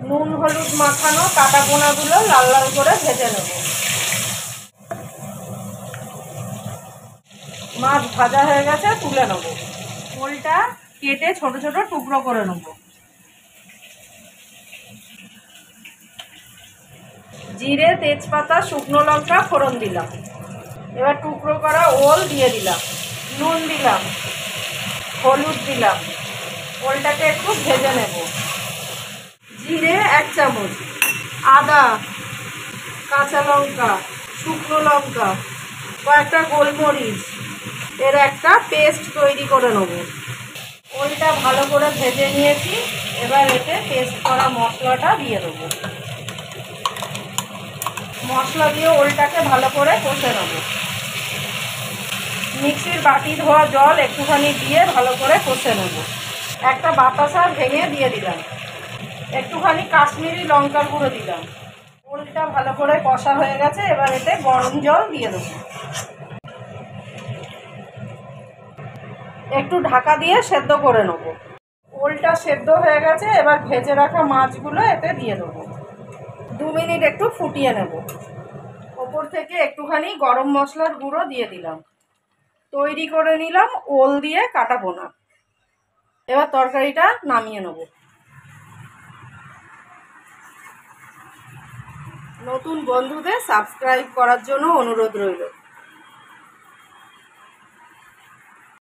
নুন হলুদ মাখানো কাটা পোনাগুলো লাল লাল করে ভেজে নেব। মাছ ভাজা হয়ে গেছে, তুলে নেব। ওলটা কেটে ছোট ছোট টুকরো করে নেব। জিরে, তেজপাতা, শুকনো লঙ্কা ফোড়ন দিলাম। এবার টুকরো করা ওল দিয়ে দিলাম, নুন দিলাম, হলুদ দিলাম। ওলটাকে একটু ভেজে নেব। জিরে 1 চামচ, আদা, কাঁচা লঙ্কা, শুকনো লঙ্কা, কয়েকটা গোলমরিচ, এর একটা পেস্ট তৈরি করে নেব। ওলটা ভালো করে ভেজে নিয়েছি, এবার এতে পেস্ট করা মশলাটা দিয়ে দেবো। মশলা দিয়ে ওলটাকে ভালো করে কষে নেব। মিক্সির বাটি ধোয়া জল একটুখানি দিয়ে ভালো করে কষে নেব। একটা বাতাসা ভেঙে দিয়ে দিলাম, একটুখানি কাশ্মীরি লঙ্কার গুঁড়ো দিলাম। ওলটা ভালো করে কষা হয়ে গেছে, এবার এতে গরম জল দিয়ে দেবো। একটু ঢাকা দিয়ে সেদ্ধ করে নেব। ওলটা সেদ্ধ হয়ে গেছে, এবার ভেজে রাখা মাছগুলো এতে দিয়ে দেবো। 2 মিনিট একটু ফুটিয়ে নেব। ওপর থেকে একটুখানি গরম মশলার গুঁড়ো দিয়ে দিলাম। তৈরি করে নিলাম ওল দিয়ে কাটা পোনা। এবার তরকারিটা নামিয়ে নেব। নতুন বন্ধুদের সাবস্ক্রাইব করার জন্য অনুরোধ রইল।